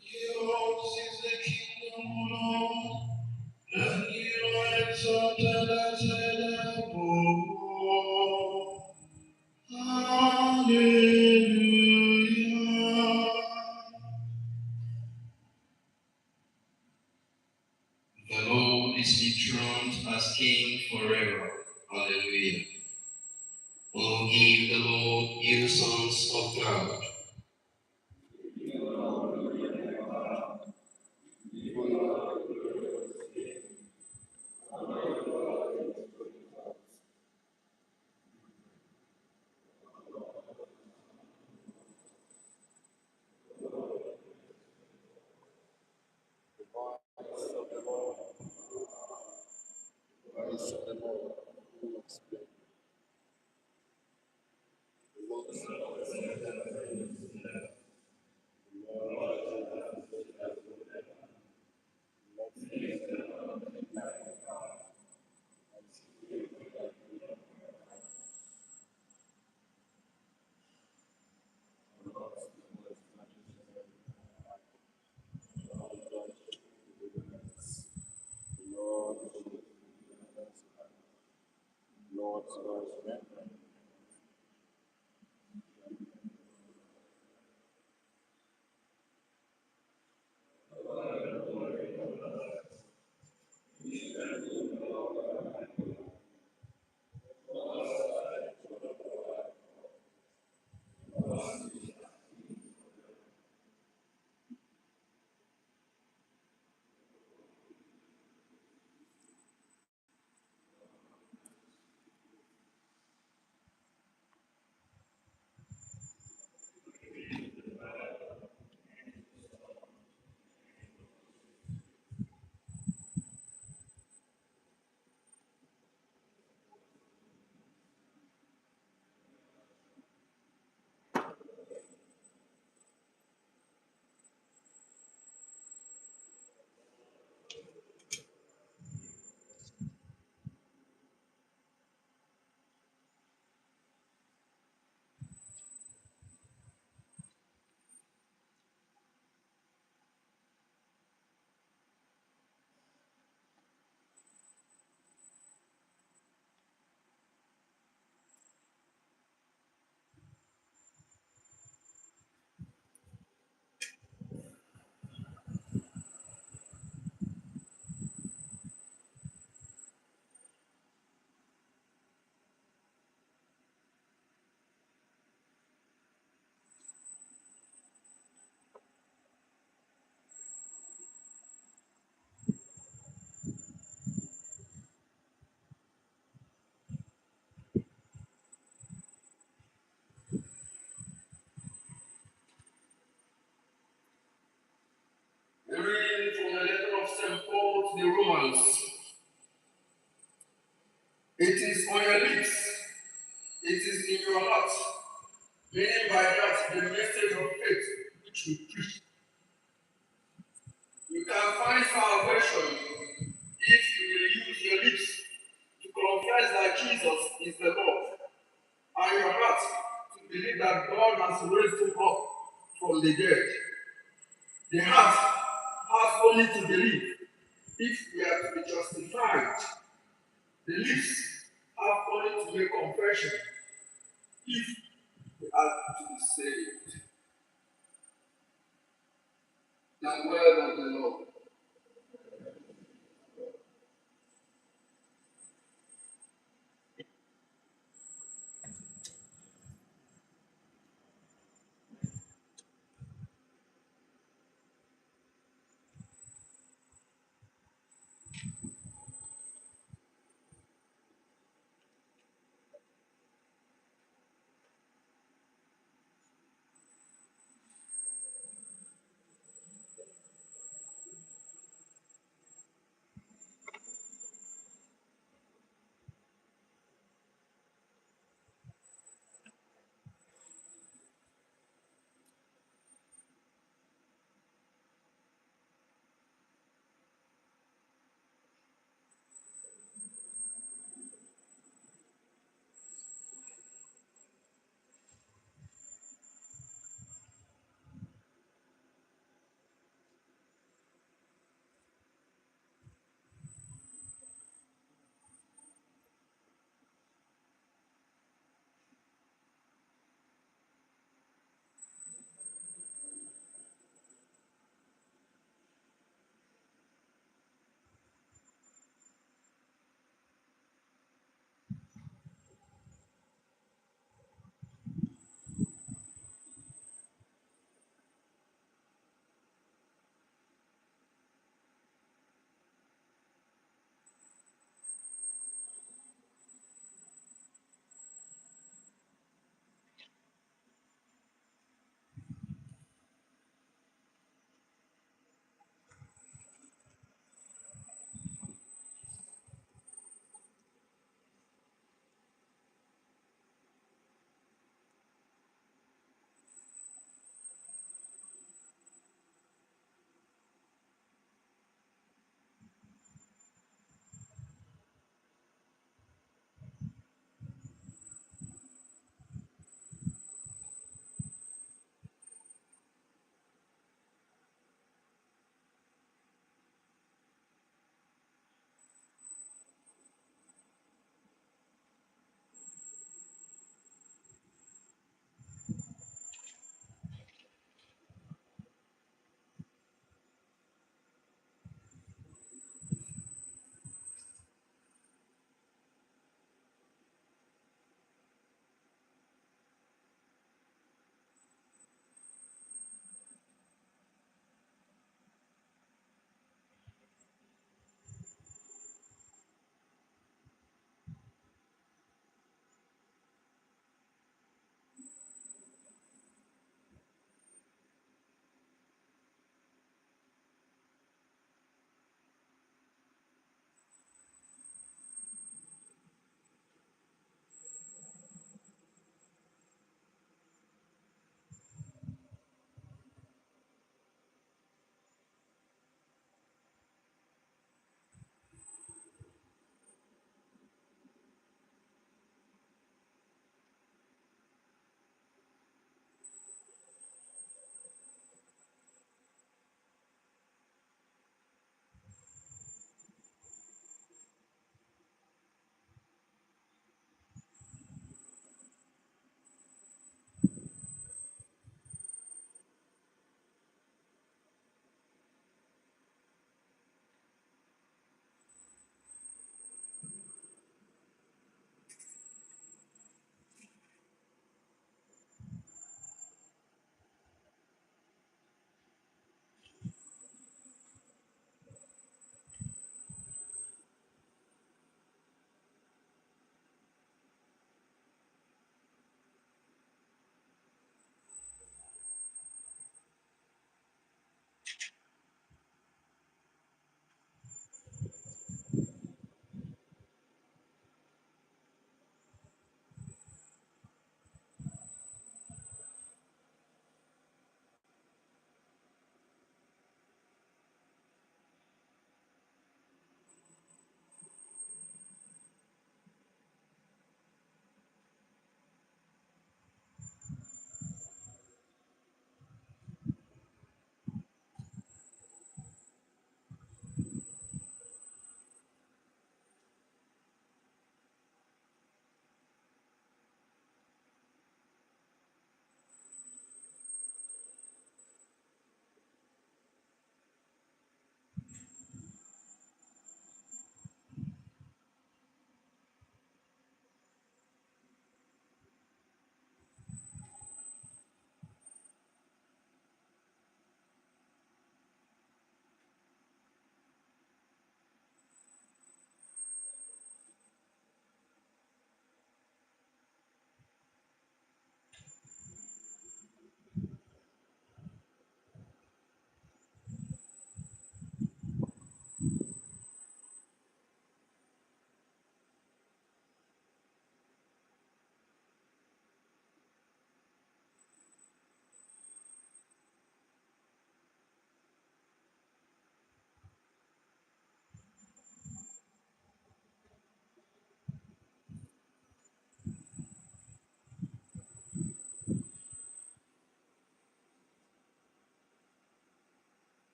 Yours is the kingdom, Lord, and you are exalted as evermore. Hallelujah. The Lord is enthroned as King forever. Hallelujah. Oh, give the Lord, you sons of God. Reading from the letter of St. Paul to the Romans. It is on your lips, it is in your heart, meaning by that the message of faith which we preach. You can find salvation if you will use your lips to confess that Jesus is the Lord, and your heart to believe that God has raised him up from the dead. The heart has only to believe if we are to be justified. The lips have only to make confession if we are to be saved. The word of the Lord.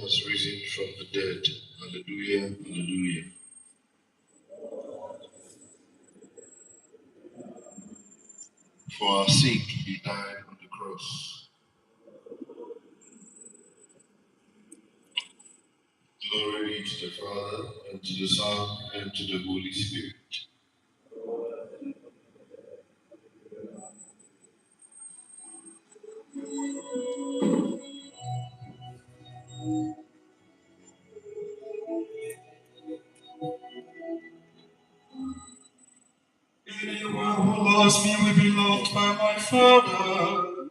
has risen from the dead. Hallelujah, hallelujah. For our sake, he died on the cross. Glory be to the Father, and to the Son, and to the Holy Spirit. Anyone who loves me will be loved by my Father,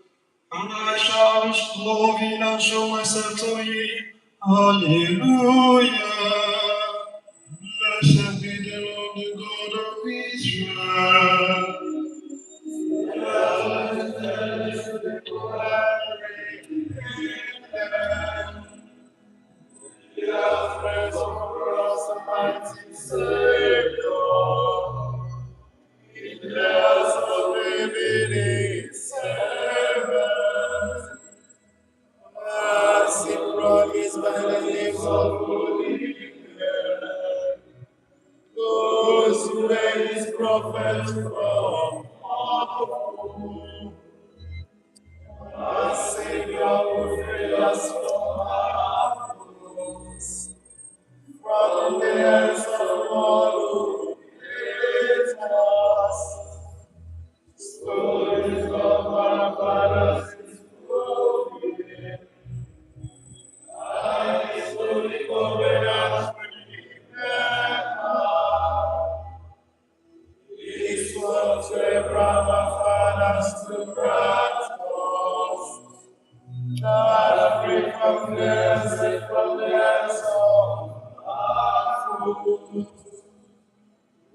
and I shall love him and show myself to him. Hallelujah. Blessed be the Lord, the God of Israel. Those who were his prophets from our Savior who freed us from our foes, from the hands of all who hate us. Stories of our fathers is fulfilled, and his holy covenant is what to Abraham our fathers to grant us. Not free from fears and from the hands of our foes.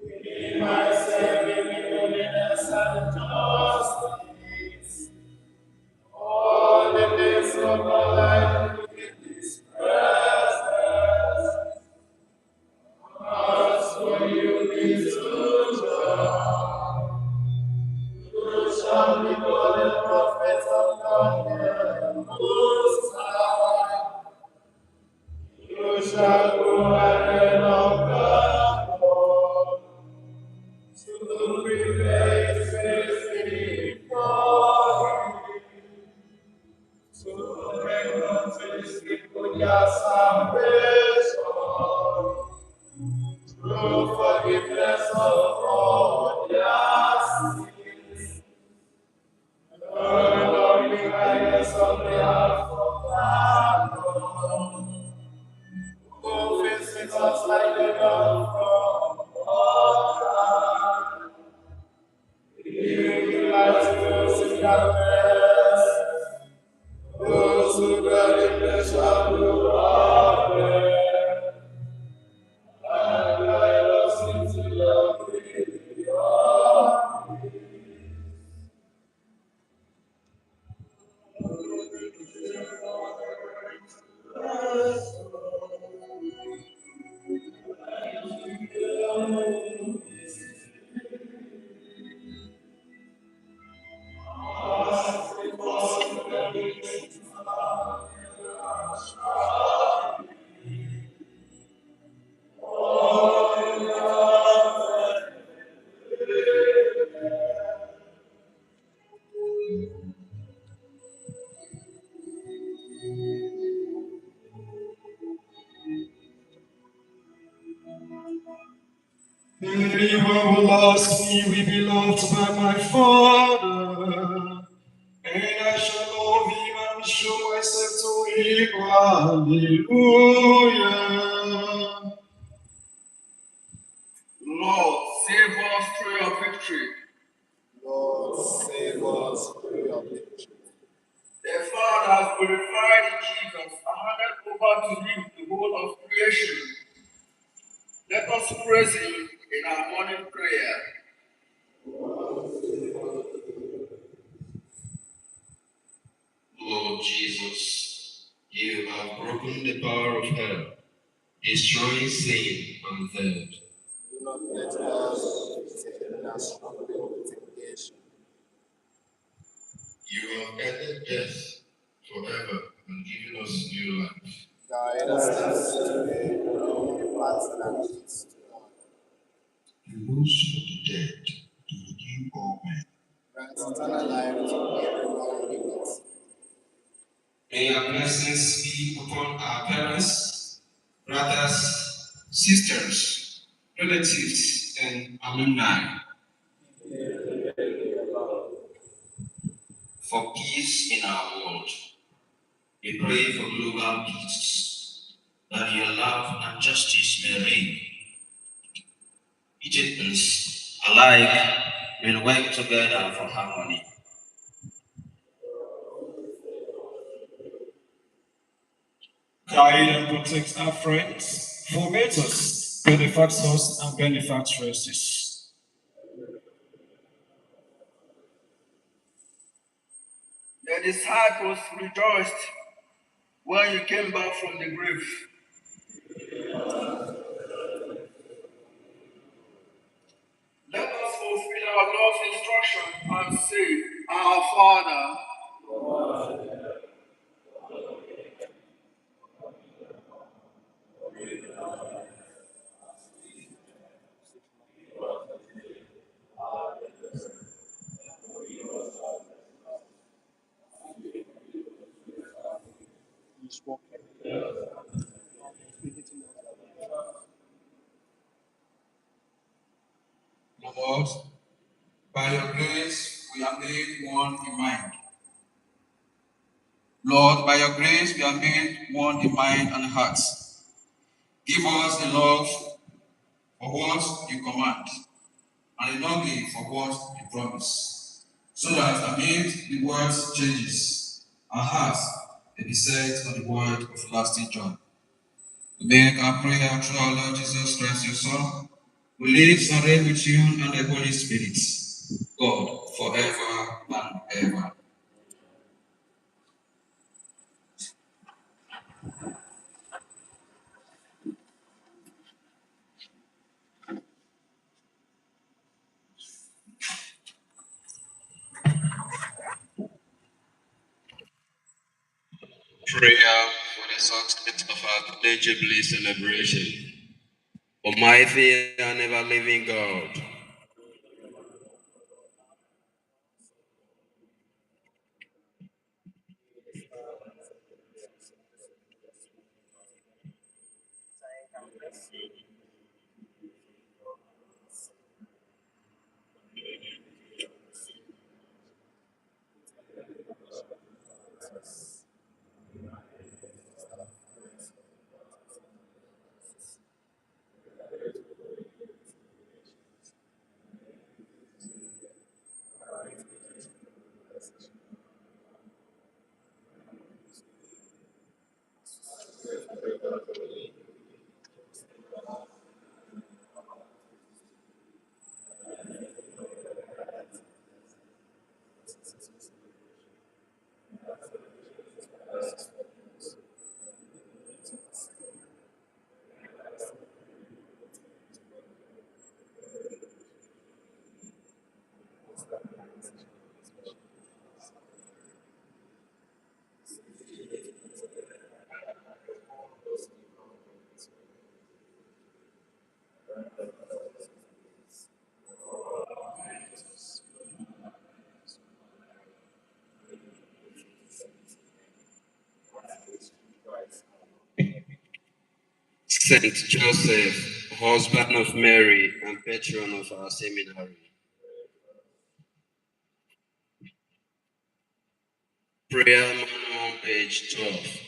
We might serve him in holiness and justice. All the days of our life in his presence. As for you, this who shall be called the prophets of God, the Most High. You shall go ahead of God to prepare his face before him, to bring unto his people their salvation, through forgiveness of all their sins, and loving kindness on behalf of our Lord. Who visits us like the dawn from on high, giving light to those in darkness, those who dwell in the shadow of death, and guide us into the beauty of peace. Anyone who loves me will be loved by my Father, and I shall love him and show myself to him. Hallelujah. Lord, save us through your victory. Lord, save us through your victory. The Father has glorified Jesus and handed over to him the whole of creation. Let us praise him in our morning prayer. Lord Jesus, you have broken the power of hell, destroying sin and death. Do not let us take us from the temptation. You have ended death forever and given us new life. Guide rose from the dead to redeem all men. Grant eternal life to everyone we meet. May your blessings be upon our parents, brothers, sisters, relatives, and alumni. For peace in our world, we pray for global peace, that your love and justice may reign. Egyptians alike will work together for harmony. Guide and protect our friends, formators, benefactors, and benefactresses. The disciples rejoiced when you came back from the grave. Let us fulfill our Lord's instruction and say, Our Father, Lord, by your grace we are made one in mind. Lord, by your grace we are made one in mind and heart. Give us the love for what you command, and a longing for what you promise, so that amid the world's changes, our hearts may be set on the word of lasting joy. We make our prayer through our Lord Jesus Christ, your Son, who lives and reigns with you and the Holy Spirit, God, forever and ever. Prayer for the success of our Golden Jubilee celebration. Almighty and ever-living God, Saint Joseph, husband of Mary and patron of our seminary. Prayer manual, page 12.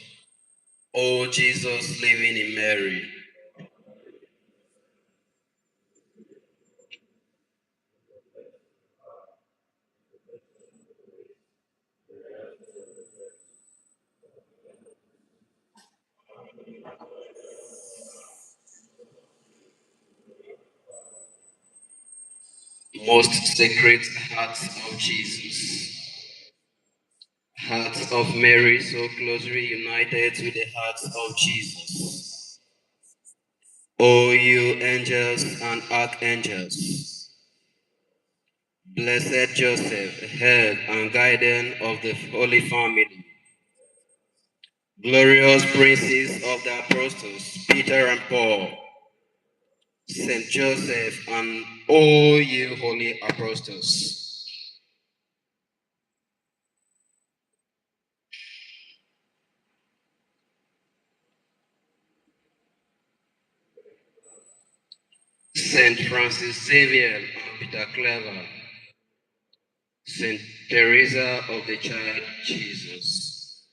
O Jesus living in Mary, most sacred heart of Jesus, heart of Mary so closely united with the heart of Jesus. O you angels and archangels, blessed Joseph, head and guardian of the Holy Family, glorious princes of the apostles, Peter and Paul, Saint Joseph, and all you holy apostles. Saint Francis Xavier and Peter Clever, Saint Teresa of the Child Jesus.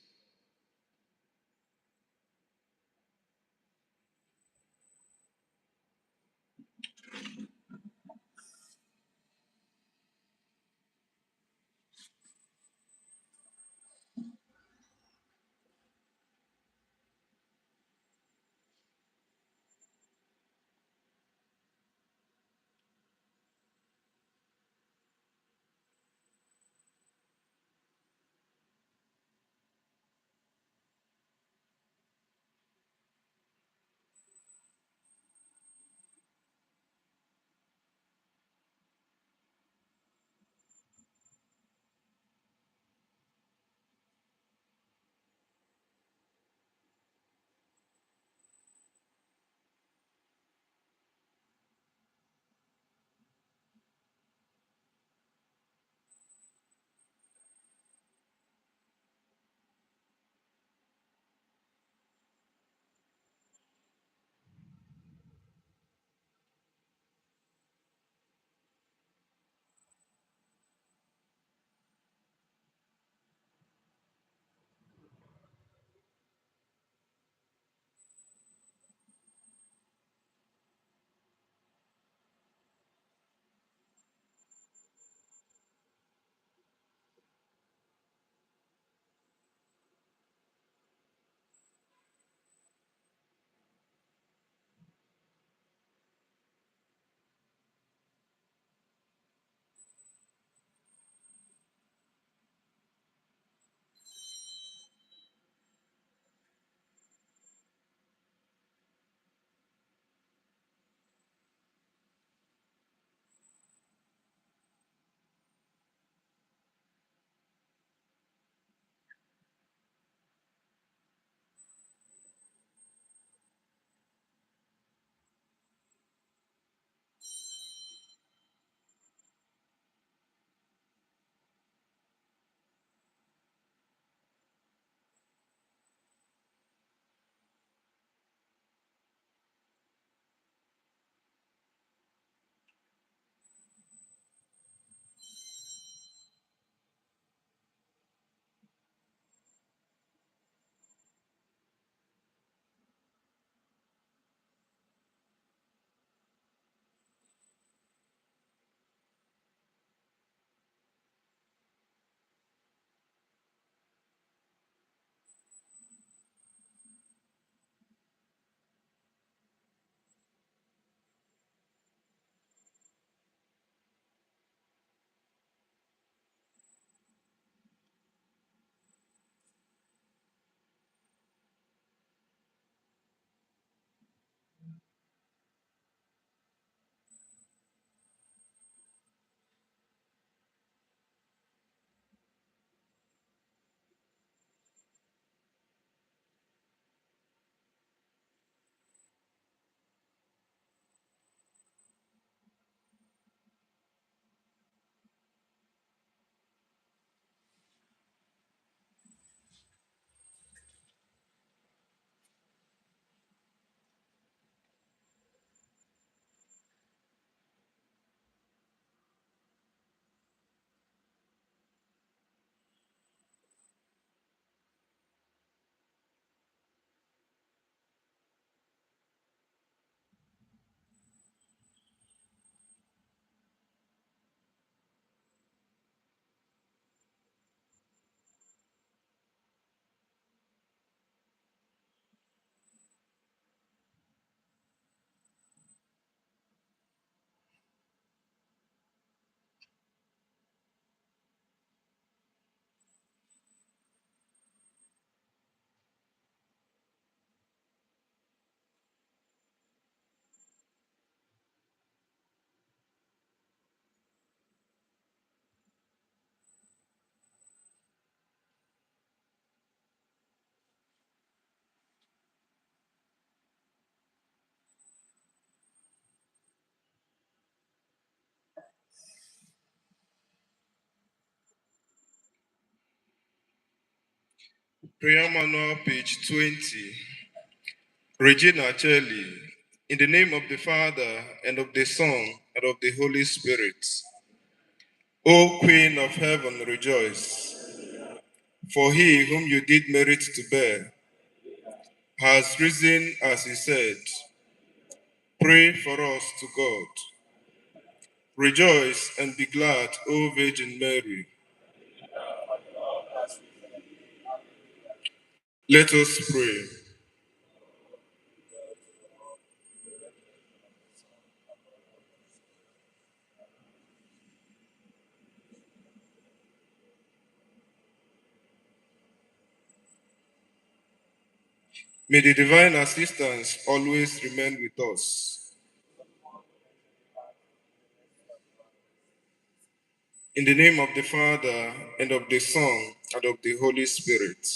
Prayer Manual, page 20. Regina Cheli, in the name of the Father, and of the Son, and of the Holy Spirit. O Queen of Heaven, rejoice, for he whom you did merit to bear has risen as he said. Pray for us to God. Rejoice and be glad, O Virgin Mary. Let us pray. May the divine assistance always remain with us. In the name of the Father, and of the Son, and of the Holy Spirit.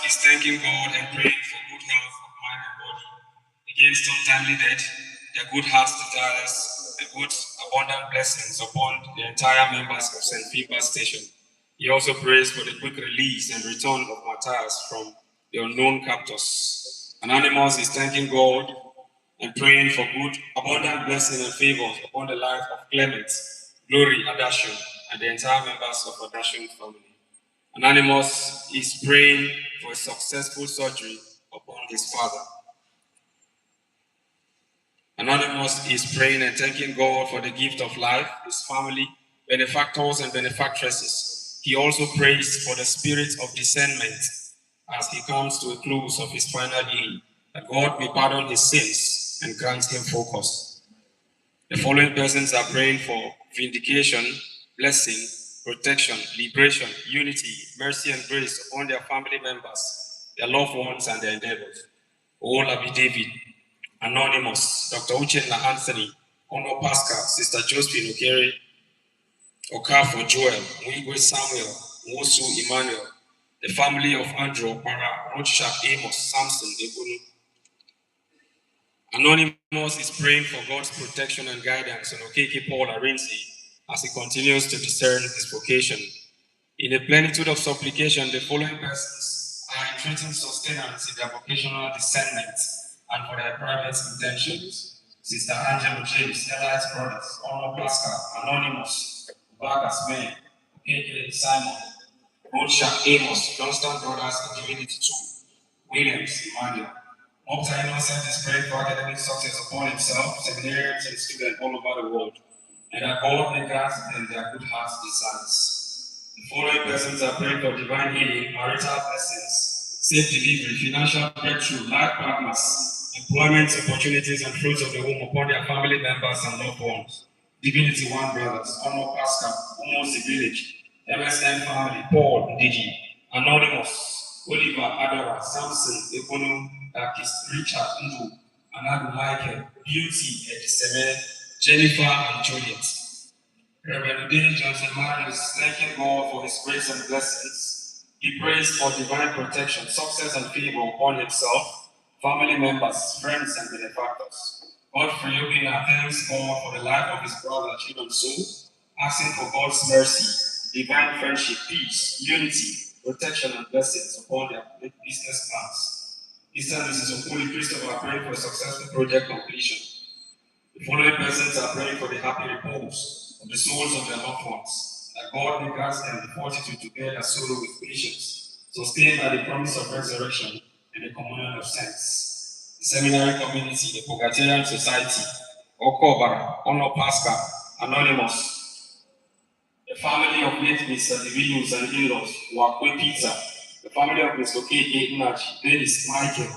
is thanking God and praying for good health of mind and body, against untimely death, their good hearts desires, and good abundant blessings upon the entire members of St. Phoebe's Station. He also prays for the quick release and return of Matthias from the unknown captors. Anonymous is thanking God and praying for good, abundant blessing and favors upon the life of Clement, Glory, Adashun, and the entire members of Adashun family. Anonymous is praying for a successful surgery upon his father. Anonymous is praying and thanking God for the gift of life, his family, benefactors and benefactresses. He also prays for the spirit of discernment as he comes to a close of his final day, that God may pardon his sins and grant him focus. The following persons are praying for vindication, blessing, protection, liberation, unity, mercy, and grace upon their family members, their loved ones, and their endeavors. Olabi David, Anonymous, Dr. Uchenna Anthony, Ono Pascal, Sister Josephine Okere, Okafor Joel, Mwigwe Samuel, Nwosu Emmanuel, the family of Andrew Okpara, Rochak Amos, Samson Ebunu. Anonymous is praying for God's protection and guidance on Okeke Paul Arinzi as he continues to discern his vocation. In a plenitude of supplication, the following persons are entreating sustenance in their vocational discernment and for their private intentions. Sister Angela James, Elite Brothers, Honor Pascal, Anonymous, Vargas Ben, Okeke Simon, Rochak Amos, Johnston Brothers, and Divinity 2, Williams, Emmanuel. Mopta Innocent is praying for academic success upon himself, seminarians, and students all over the world, and that God may grant them their good heart's desires. The following persons are praying for divine healing, marital blessings, safe delivery, financial breakthrough, life partners, employment opportunities, and fruits of the womb upon their family members and loved ones. Divinity One Brothers, Honor Pascal, Umosi Village, MSN Family, Paul Ndidi, Anonymous, Oliver Adora, Samson, Ekono, Baptist, Richard Ndu, Anadu Michael, Beauty, Ediseme, Jennifer, and Juliet. Reverend Dane Johnson Marius, thanking God for his grace and blessings. He prays for divine protection, success, and favor upon himself, family members, friends, and benefactors. Godfrey Obina thanks God for the life of his brother Chinonso, asking for God's mercy, divine friendship, peace, unity, protection, and blessings upon their business plans. Eastern Mrs. Okuli Christopher are praying for a successful project completion. The following persons are praying for the happy repose of the souls of their loved ones, that God may grant them the fortitude to bear their sorrow with patience, sustained by the promise of resurrection and the communion of saints. The seminary community, the Pogaterian Society, Okobara, Honor Pascal, Anonymous, the family of late Mr. Divinus and in-laws, Wakwe Pizza, the family of Mr. K.K. Inachi, Dennis Michael,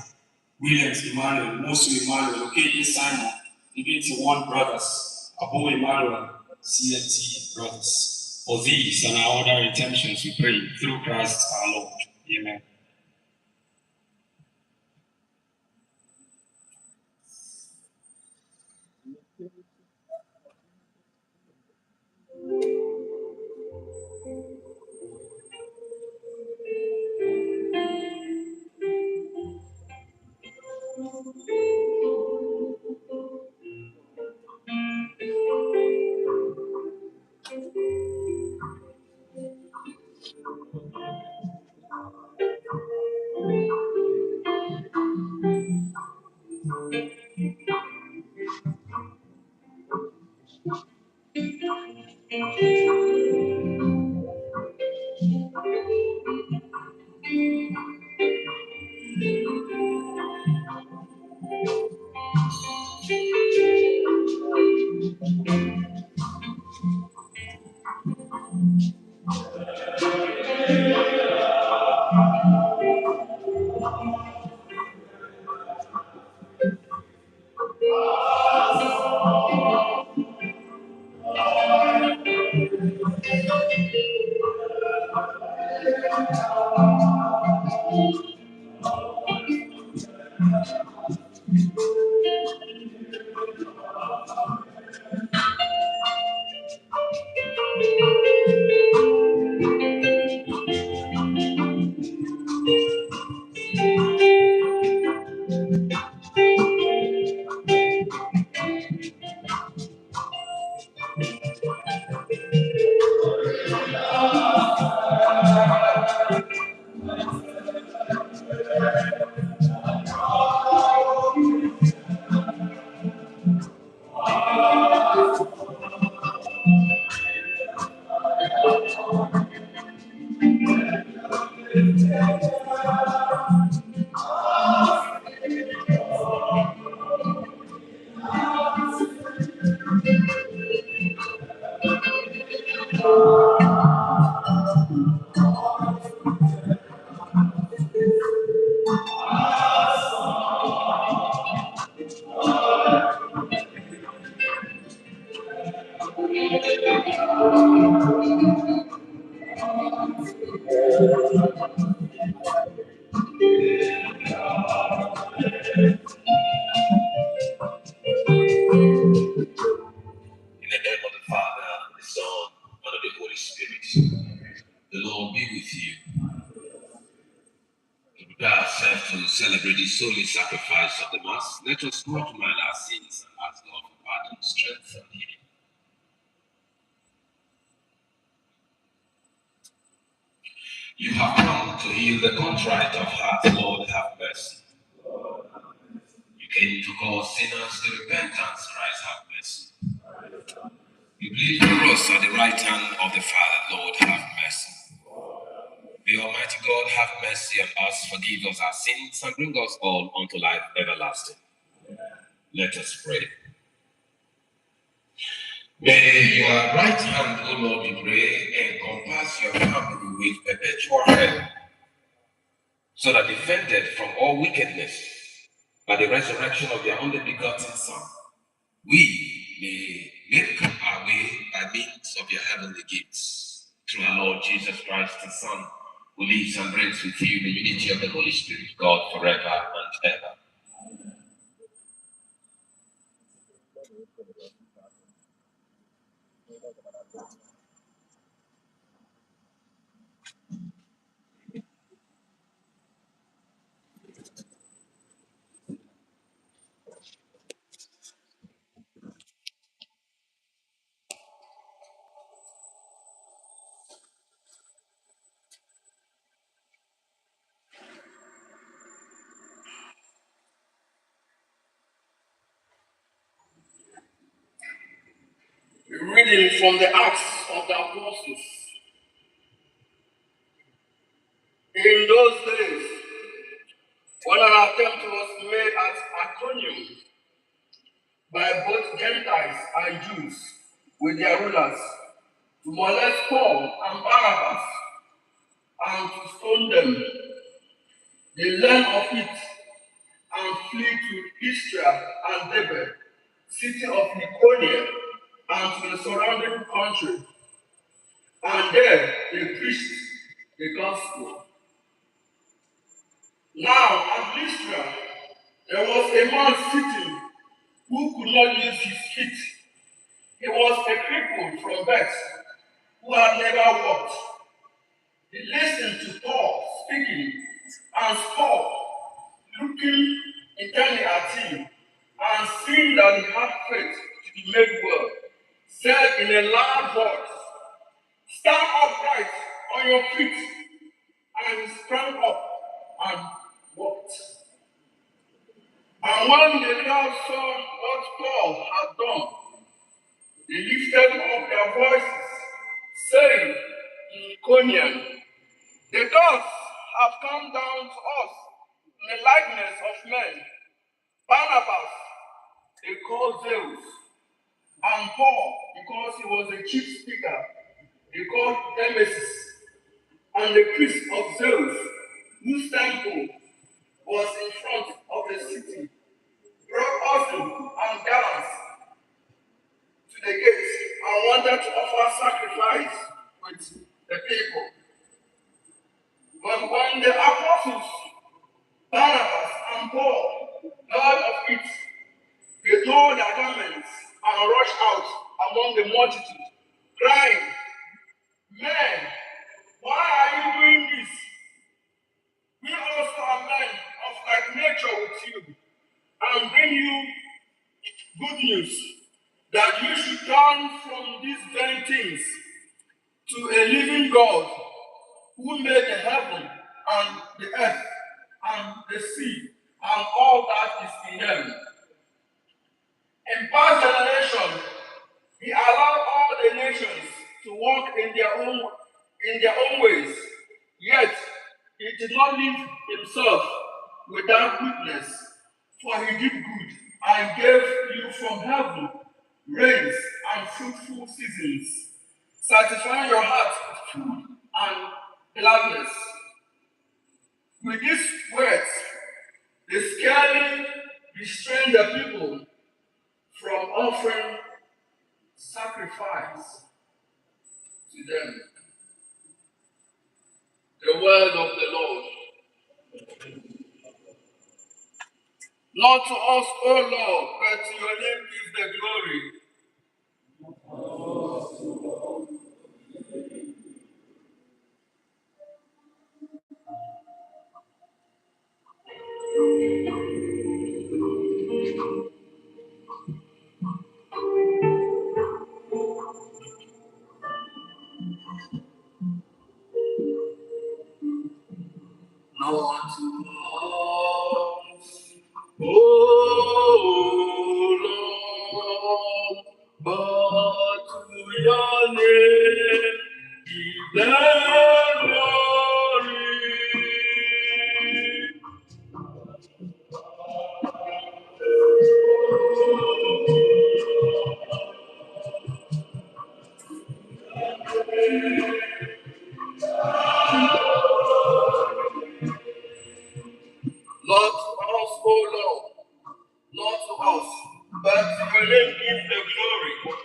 Williams Emmanuel, Mosu Emmanuel, Okeke Simon, Divinity One Brothers, Abu Emmanuel, CMT Brothers. For these and our other intentions we pray through Christ our Lord. Amen. In the name of the Father, the Son, and of the Holy Spirit. The Lord be with you. We prepare ourselves to celebrate the holy sacrifice of the Mass. Let us go to mind our sins and ask God for pardon, strength, and healing. You have come to heal the contrite of heart, Lord, have mercy. You came to call sinners to repentance, Christ, have mercy. You plead for us at the right hand of the Father, Lord, have mercy. May Almighty God have mercy on us, forgive us our sins, and bring us all unto life everlasting. Let us pray. May your right hand, O Lord, we pray, encompass your family with perpetual help, so that defended from all wickedness by the resurrection of your only begotten Son, we may make our way by means of your heavenly gifts. Through our Lord Jesus Christ, the Son, who lives and reigns with you in the unity of the Holy Spirit, God, forever and ever. Reading from the Acts of the Apostles. In those days, when an attempt was made at Iconium by both Gentiles and Jews with their rulers to molest Paul and Barnabas and to stone them, they learned of it and flee to Lystra and Derbe, city of Lycaonia, and to the surrounding country. And there they preached the gospel. Now at Lystra there was a man sitting who could not use his feet. He was a cripple from birth, who had never walked. He listened to Paul speaking and spoke, looking intently at him, and seeing that he had faith to be made well, said in a loud voice, "Stand upright on your feet." And he sprang up and walked. And when the crowd saw what Paul had done, they lifted up their voices, saying in Iconium, "The gods have come down to us in the likeness of men." Barnabas they called Zeus, and Paul, because he was a chief speaker, they called Nemesis. And the priest of Zeus, whose temple was in front of the city, brought oxen and gallons to the gates and wanted to offer sacrifice with the people. But when the apostles, Barnabas and Paul, heard of it, they tore their garments and rushed out among the multitude, crying, "Men, why are you doing this? We also are men of like nature with you, and bring you good news, that you should turn from these vain things to a living God, who made the heaven and the earth and the sea and all that is in them. In past generation, he allowed all the nations to walk in their own ways, did not leave himself without witness, for he did good and gave you from heaven rains and fruitful seasons, satisfying your heart with food and gladness. With these words, they scarcely restrained the people from offering sacrifice to them. The word of the Lord. Not to us, O Lord, but to your name give the glory. Not to us, O Lord, but to your name give the glory. Not to us, O Lord, not to us, but to your name give the glory.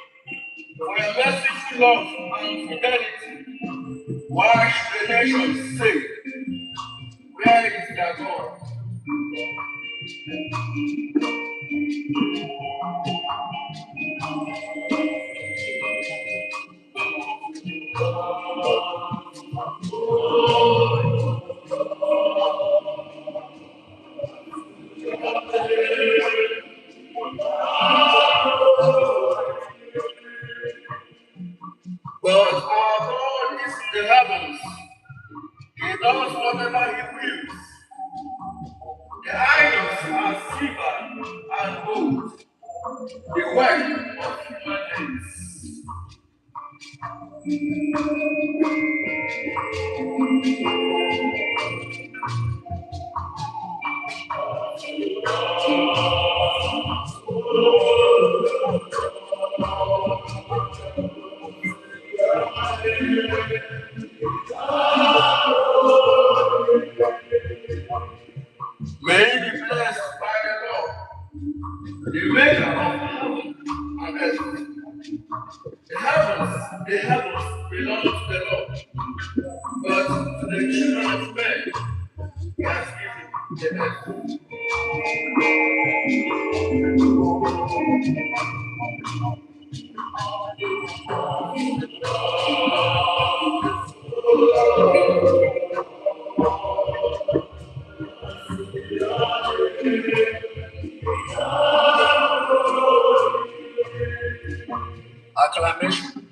For your merciful love and fidelity, why should the nations say, where is their God? But our God is in the heavens. He does whatever he wills. The idols are silver and gold, the work of human hands. May he be blessed by the Lord, the maker of heaven and earth. The heavens belong to the Lord, but to the children of men he has given the earth. Acclamation.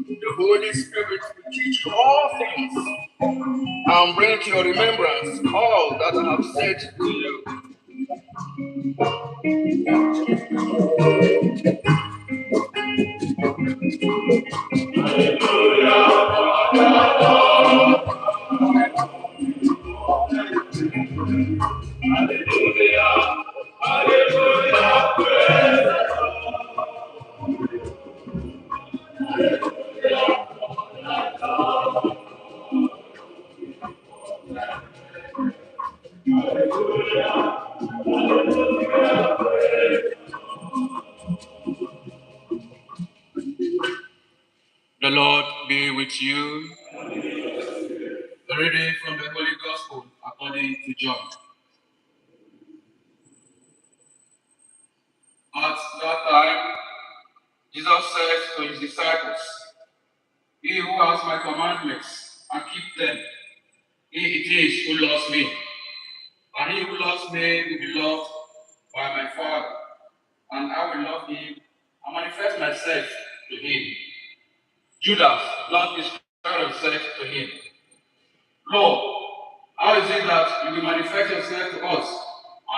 The Holy Spirit will teach you all things and bring to your remembrance all that I have said to you. The Lord be with you. The reading from the Holy Gospel according to John. his disciples, he who has my commandments and keep them, he it is who loves me. And he who loves me will be loved by my Father, and I will love him and manifest myself to him. Judas, not Iscariot, said to him, Lord, how is it that you will manifest yourself to us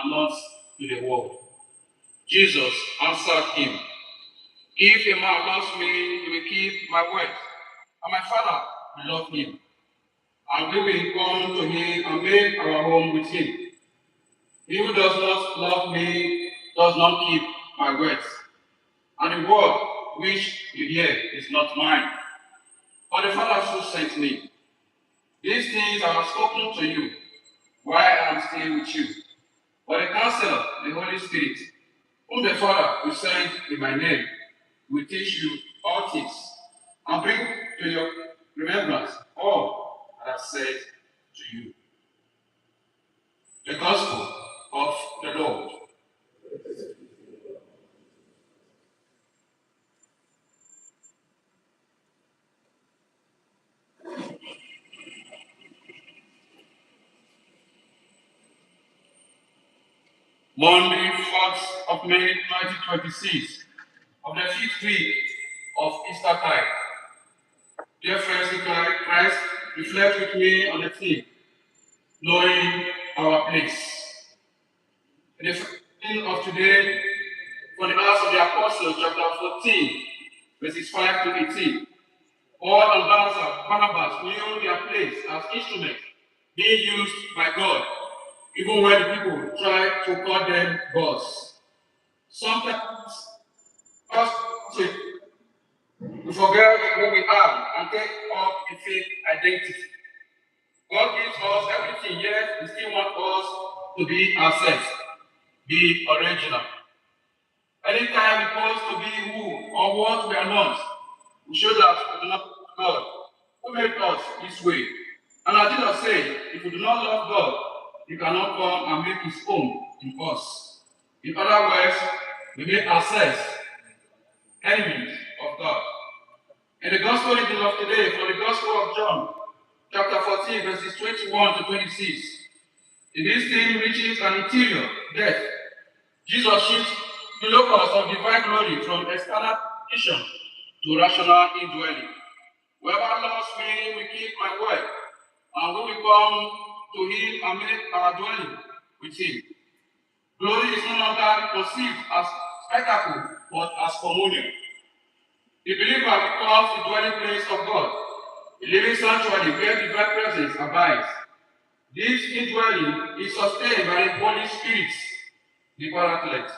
and not to the world? Jesus answered him, If a man loves me, he will keep my word, and my Father will love him, and we will come to him and make our home with him. He who does not love me does not keep my words, and the word which you hear is not mine, but the Father who sent me. These things I have spoken to you while I am still with you. But the Counselor, the Holy Spirit, whom the Father will send in my name, will teach you all things, and bring to your remembrance all that I have said to you. The Gospel of the Lord. Monday, 4th of May 2026, of the 5th week of Easter time. Dear friends in Christ, reflect with me on the theme, knowing our place. In the theme of today, from the Acts of the Apostles, chapter 14, verses 5 to 18. Paul and Barnabas knew their place as instruments being used by God, even when the people tried to call them gods. Sometimes we forget who we are and take up a fake identity. God gives us everything, yet He still wants us to be ourselves, be original. Anytime we pose to be who or what we are not, we show that we do not love God, who made us this way. And as Jesus said, if we do not love God, He cannot come and make His home in us. In other words, we make ourselves enemies of God. In the gospel reading of today, from the Gospel of John, chapter 14, verses 21 to 26, in this thing reaches an interior death. Jesus shifts the locus of divine glory from external vision to rational indwelling. Whoever loves me will keep my word, and we will come to him and make our dwelling with him. Glory is no longer conceived as spectacle, but as communion. The believer becomes the dwelling place of God, a living sanctuary where divine presence abides. This indwelling is sustained by the Holy Spirit, the Paraclete,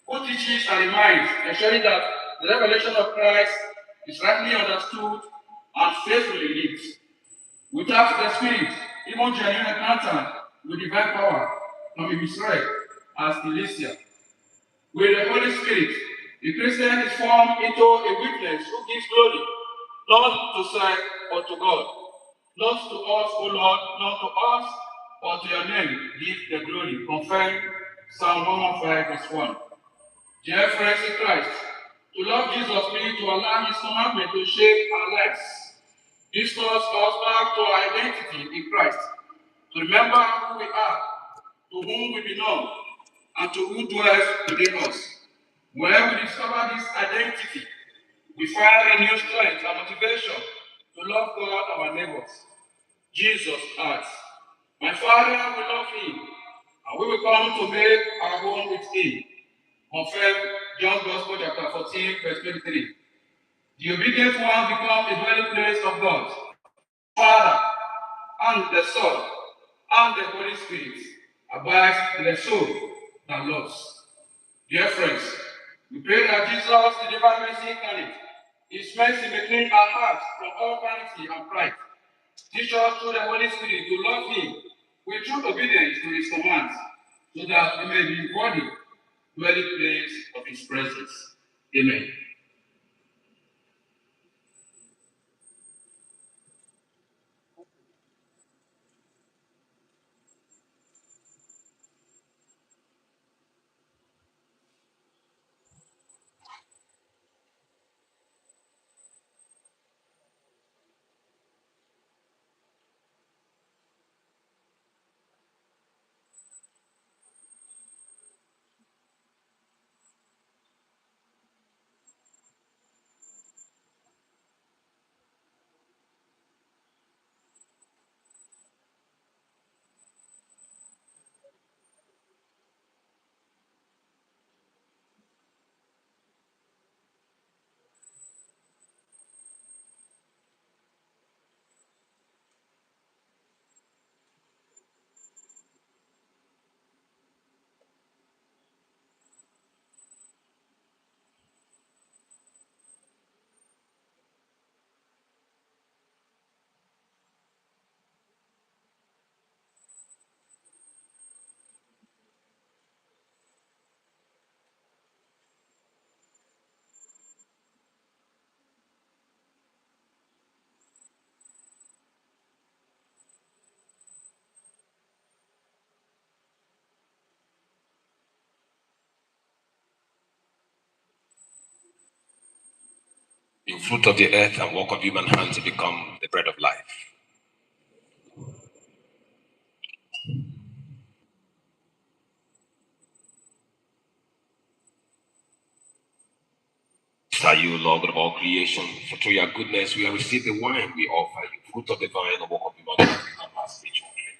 who teaches and reminds, ensuring that the revelation of Christ is rightly understood and faithfully lived. Without the Spirit, even genuine encounter with divine power can be misread as Elysia. With the Holy Spirit, the Christian is formed into a witness who gives glory, not to self but to God. Not to us, O Lord, not to us, but to your name give the glory. Confirm Psalm 115, verse 1. Dear friends in Christ, to love Jesus means to allow His commandment to shape our lives. This calls us back to our identity in Christ, to remember who we are, to whom we belong, and to who dwells within us. When we discover this identity, we find a new strength and motivation to love God and our neighbors. Jesus asks, my Father will love him, and we will come to make our home with him. Confirm John Gospel chapter 14, verse 23. The obedient one becomes the dwelling place of God, Father, and the Son, and the Holy Spirit abides in the soul that loves. Dear friends, we pray that Jesus, the divine mercy incarnate, His mercy may clean our hearts from all vanity and pride. Teach us through the Holy Spirit to love Him with true obedience to His commands, so that we may be worthy dwelling place of His presence. Amen. You fruit of the earth and work of human hands to become the bread of life. Are you, Lord of all creation, for through your goodness we have received the wine we offer you, fruit of the vine and work of human hands become our spiritual drink.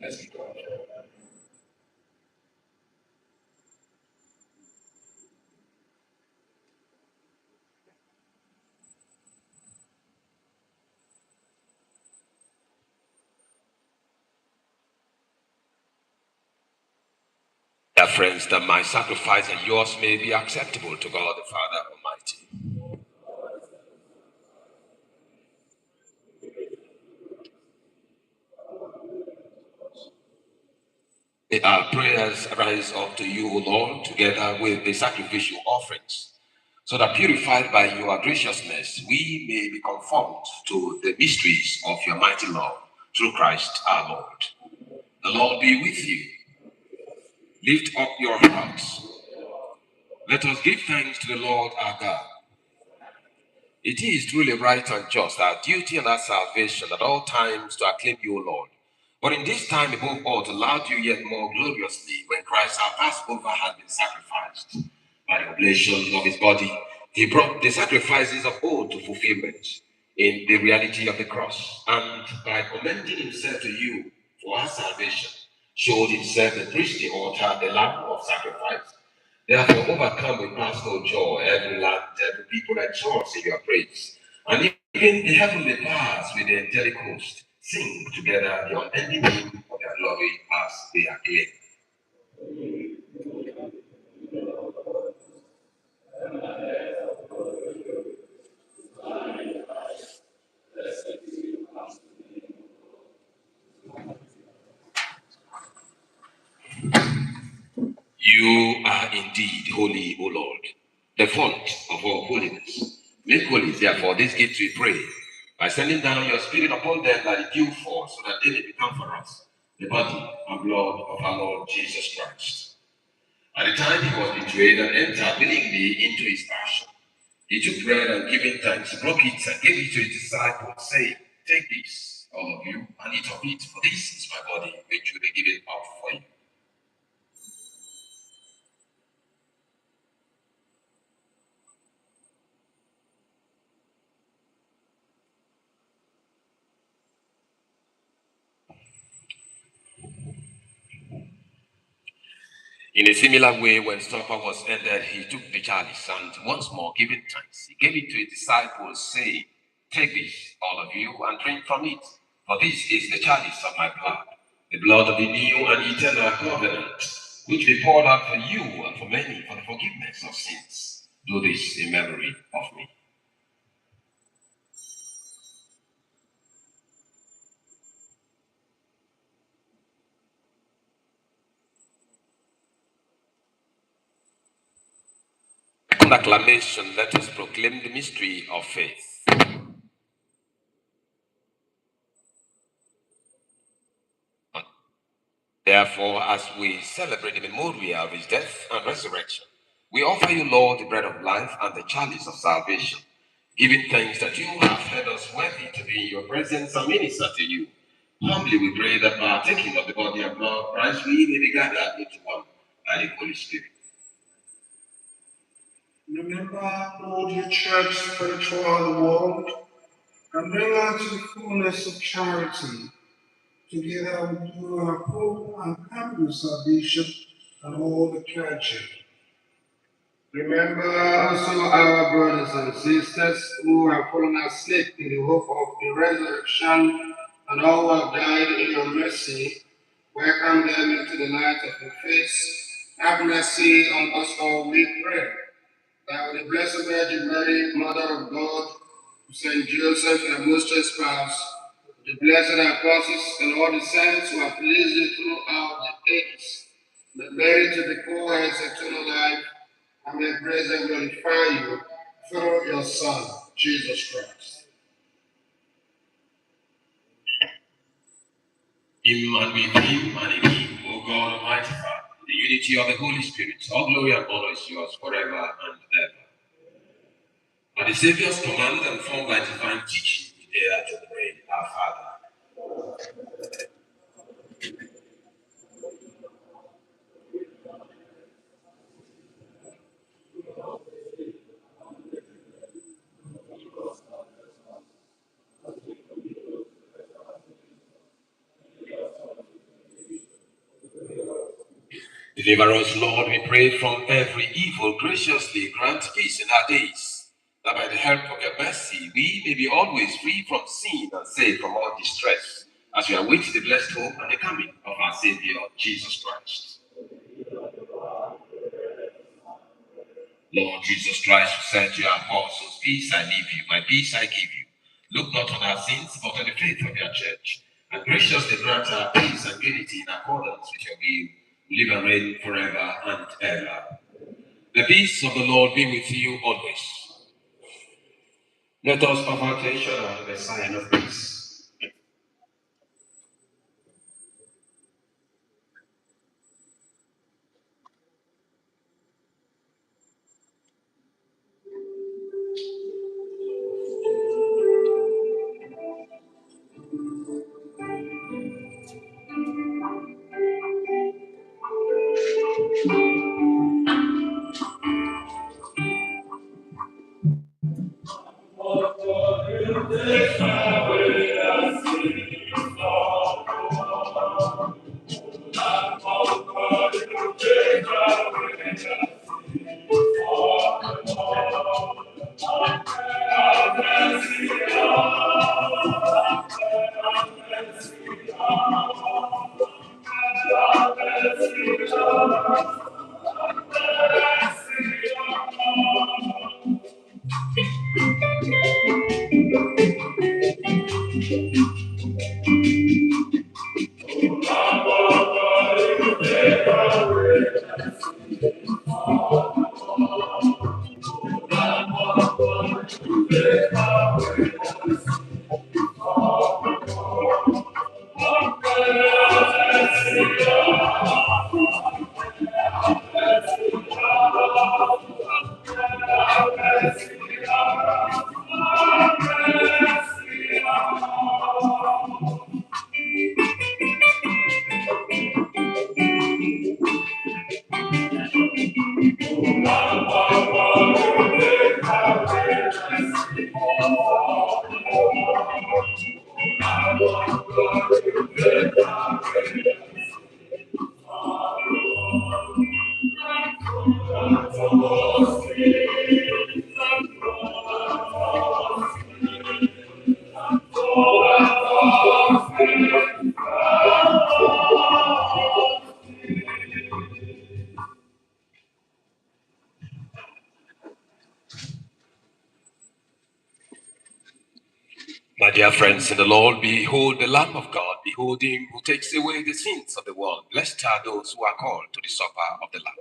Let's be God. Dear friends, that my sacrifice and yours may be acceptable to God the Father Almighty. May our prayers rise up to you, O Lord, together with the sacrificial offerings, so that purified by your graciousness, we may be conformed to the mysteries of your mighty love through Christ our Lord. The Lord be with you. Lift up your hearts. Let us give thanks to the Lord our God. It is truly right and just, our duty and our salvation at all times to acclaim you, O Lord. But in this time above all, to laud you yet more gloriously, when Christ our Passover had been sacrificed. By the oblation of his body, he brought the sacrifices of old to fulfillment in the reality of the cross, and by commending himself to you for our salvation, showed himself the priestly altar, the lamb of sacrifice. Therefore, overcome with paschal joy, every land, every people rejoice in your praise. And even the heavenly powers with the angelic host sing together the unending hymn of their glory as they acclaim. You are indeed holy, O Lord, the fount of all holiness. Make holy, therefore, these gifts we pray, by sending down your Spirit upon them like the dew falls, so that they may become for us the body and blood of our Lord Jesus Christ. At the time he was betrayed and entered willingly into his passion, he took bread and giving thanks, broke it and gave it to his disciples, saying, "Take this, all of you, and eat of it, for this is my body, which will be given up for you." In a similar way, when supper was ended, he took the chalice and once more giving thanks, he gave it to his disciples, saying, "Take this, all of you, and drink from it, for this is the chalice of my blood, the blood of the new and eternal covenant, which will be poured out for you and for many for the forgiveness of sins. Do this in memory of me." Second acclamation, let us proclaim the mystery of faith. Therefore, as we celebrate the memorial of his death and resurrection, we offer you, Lord, the bread of life and the chalice of salvation, giving thanks that you have heard us worthy to be in your presence and minister to you. Humbly we pray that by taking of the body and blood of Christ, we may be gathered into one by the Holy Spirit. Remember, Lord, your church spread throughout the world, and bring her to the fullness of charity, together with you, our Pope and Cardinals, our Bishop, and all the clergy. Remember also our brothers and sisters who have fallen asleep in the hope of the resurrection, and all who have died in your mercy. Welcome them into the light of your face. Have mercy on us all, we pray. That with the Blessed Virgin Mary, Mother of God, Saint Joseph, your most spouse, the blessed apostles, and all the saints who have pleased you throughout the ages, may merit to the poor heirs eternal life, and may praise and glorify you through your Son, Jesus Christ. Him and with him and in him, O God Almighty Father, the unity of the Holy Spirit, all glory and honor is yours forever and ever. the Savior's command and formed by divine teaching, we dare to pray, Our Father. Deliver us, Lord, we pray, from every evil. Graciously grant peace in our days, that by the help of your mercy we may be always free from sin and safe from all distress, as we await the blessed hope and the coming of our Savior, Jesus Christ. Lord Jesus Christ, who said to your apostles, "Peace I leave you, my peace I give you," look not on our sins, but on the faith of your church, and graciously grant our peace and unity in accordance with your will, live and reign forever and ever. The peace of the Lord be with you always. Let us offer to each other the sign of peace. My dear friends in the Lord, behold the Lamb of God, behold him who takes away the sins of the world. Blessed are those who are called to the supper of the Lamb.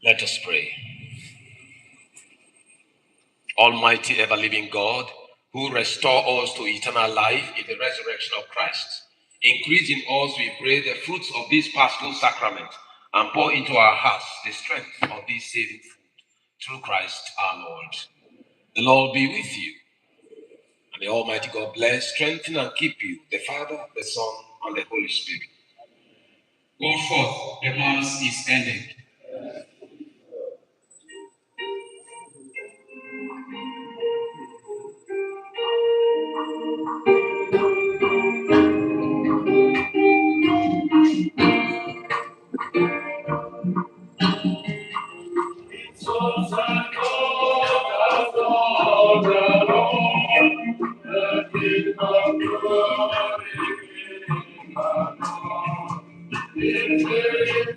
Let us pray. Almighty ever-living God, who restore us to eternal life in the resurrection of Christ, increase in us, we pray, the fruits of this Paschal sacrament and pour into our hearts the strength of this saving food through Christ our Lord. The Lord be with you. And the Almighty God bless, strengthen, and keep you, the Father, the Son, and the Holy Spirit. Go forth, the Mass is ended. Souls and daughters of the Lord, the King of glory, King of glory,